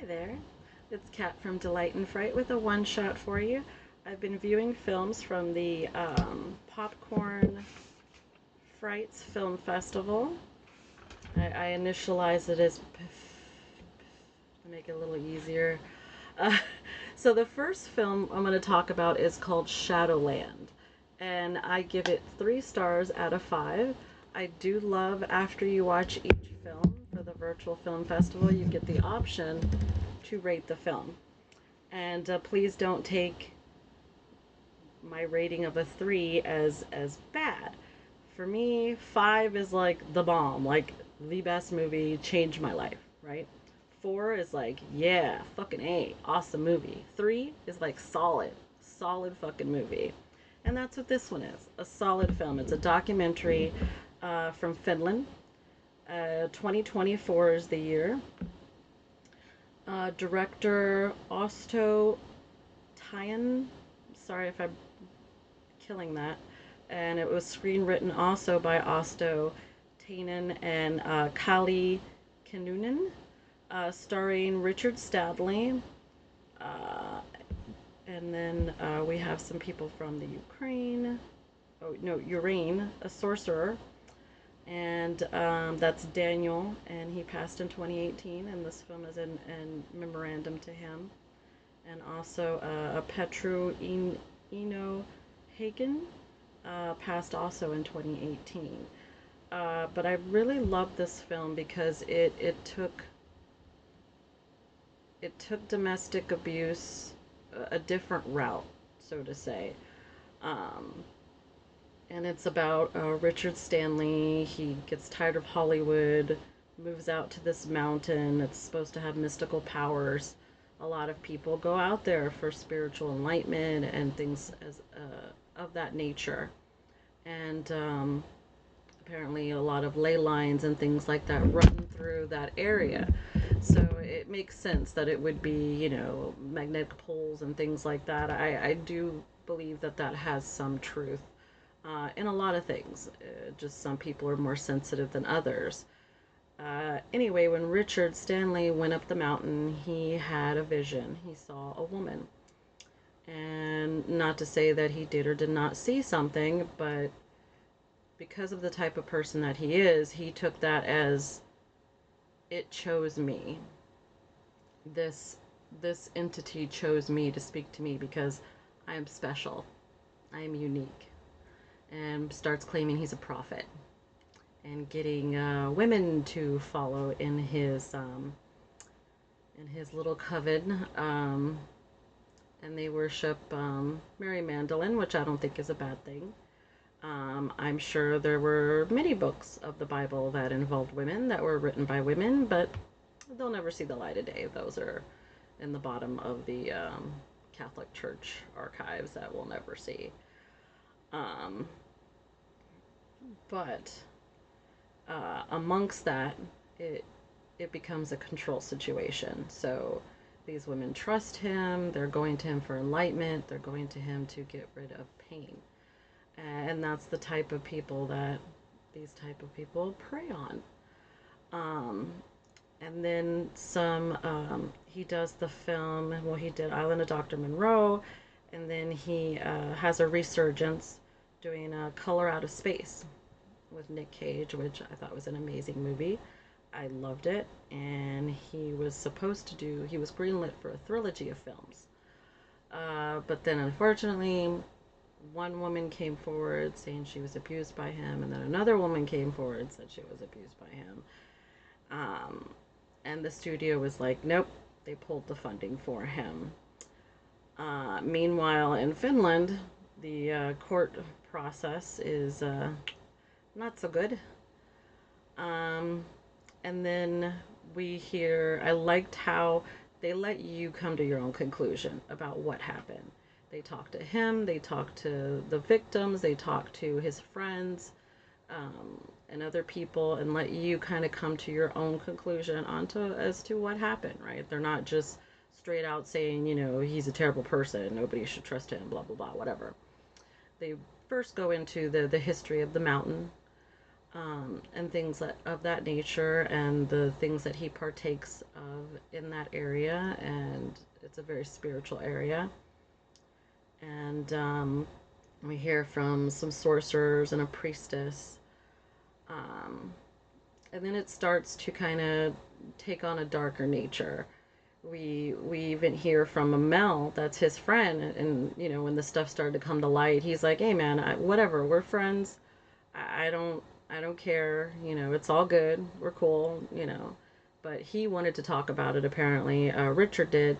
Hi there, it's Kat from Delight and Fright with a one-shot for you. I've been viewing films from the Popcorn Frights Film Festival. I initialize it as to make it a little easier. Uh, so the first film I'm going to talk about is called Shadowland, and I give it 3 stars out of 5. I do love after you watch each film for the virtual film festival, you get the option to rate the film. And please don't take my rating of a 3 as bad. For me, 5 is like the bomb, like the best movie, changed my life, right? 4 is like, yeah, fucking A, awesome movie. 3 is like solid fucking movie. And that's what this one is, a solid film. It's a documentary from Finland. 2024 is the year. Director Osto Tyan. Sorry if I'm killing that. And it was screenwritten also by Osto Tainen and Kali Kinnunen, starring Richard Stadley. And then we have some people from the Ukraine. Oh, no, Ukraine, a sorcerer. And that's Daniel, and he passed in 2018, and this film is in memorandum to him. And also Petru Eno Hagen passed also in 2018. But I really love this film because it took domestic abuse a different route, so to say. And it's about Richard Stanley. He gets tired of Hollywood, moves out to this mountain. It's supposed to have mystical powers. A lot of people go out there for spiritual enlightenment and things as of that nature. And apparently a lot of ley lines and things like that run through that area. So it makes sense that it would be, magnetic poles and things like that. I do believe that that has some truth in a lot of things. Just some people are more sensitive than others. Anyway, when Richard Stanley went up the mountain, he had a vision. He saw a woman. And not to say that he did or did not see something, but because of the type of person that he is, he took that as it chose me. This entity chose me to speak to me because I am special. I am unique. And starts claiming he's a prophet and getting women to follow in his little coven, and they worship Mary Magdalene, which I don't think is a bad thing. I'm sure there were many books of the Bible that involved women that were written by women, but they'll never see the light of day. Those are in the bottom of the Catholic Church archives that we'll never see. But amongst that, it becomes a control situation. So these women trust him. They're going to him for enlightenment. They're going to him to get rid of pain. And that's the type of people that these type of people prey on. And then he does the film, well, he did Island of Dr. Monroe, and then he has a resurgence doing Color Out of Space with Nick Cage, which I thought was an amazing movie. I loved it, and he was greenlit for a trilogy of films. But then unfortunately, one woman came forward saying she was abused by him, and then another woman came forward and said she was abused by him. And the studio was like, nope, they pulled the funding for him. Meanwhile, in Finland, the court process is not so good. And then I liked how they let you come to your own conclusion about what happened. They talked to him, they talked to the victims, they talked to his friends, and other people, and let you kind of come to your own conclusion as to what happened, right? They're not just straight out saying, he's a terrible person, nobody should trust him, blah, blah, blah, whatever. They first go into the history of the mountain, and things of that nature, and the things that he partakes of in that area. And it's a very spiritual area. And we hear from some sorcerers and a priestess. Um, and then it starts to kind of take on a darker nature. We even hear from a Mel, that's his friend, and you know, when the stuff started to come to light, he's like, "Hey man, whatever, we're friends. I don't care. You know, it's all good. We're cool. You know." But he wanted to talk about it. Apparently, Richard did,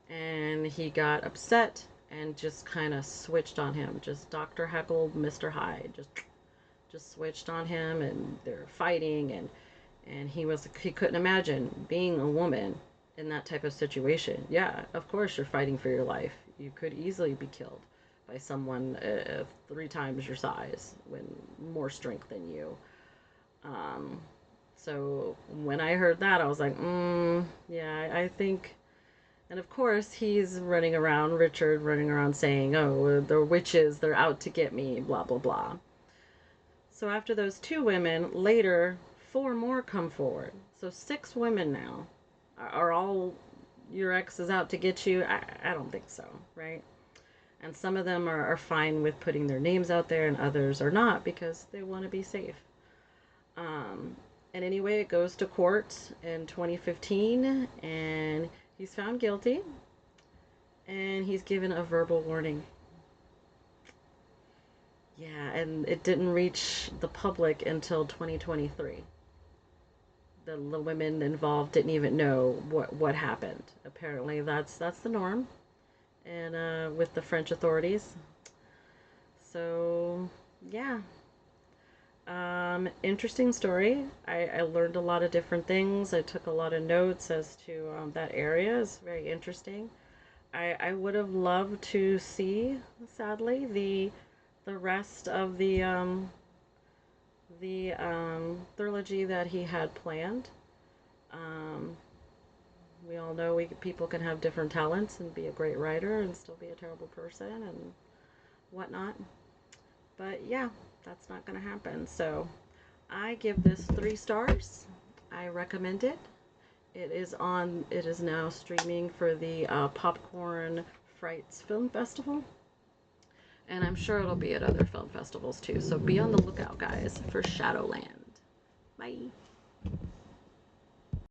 and he got upset and just kind of switched on him. Just Dr. Heckle, Mr. Hyde, just switched on him, and they're fighting, and he couldn't imagine being a woman in that type of situation. Yeah, of course you're fighting for your life. You could easily be killed by someone 3 times your size, with more strength than you. Um, so when I heard that, I was like, yeah, I think. And of course, he's running around, Richard running around saying, "Oh, the witches, they're out to get me," blah, blah, blah. So after those 2 women, later, 4 more come forward. So 6 women now. Are all your exes out to get you? I don't think so, right? And some of them are fine with putting their names out there, and others are not because they want to be safe. Um, and anyway, it goes to court in 2015, and he's found guilty, and he's given a verbal warning. Yeah, and it didn't reach the public until 2023. The women involved didn't even know what happened. Apparently, that's the norm, and with the French authorities. So yeah, interesting story. I learned a lot of different things. I took a lot of notes as to that area is very interesting. I would have loved to see, sadly, the rest of the trilogy that he had planned. Um, we all know people can have different talents and be a great writer and still be a terrible person and whatnot. But yeah, that's not going to happen. So I give this 3 stars. I recommend it. It is now streaming for the Popcorn Frights Film Festival. And I'm sure it'll be at other film festivals too. So be on the lookout, guys, for Shadowland. Bye.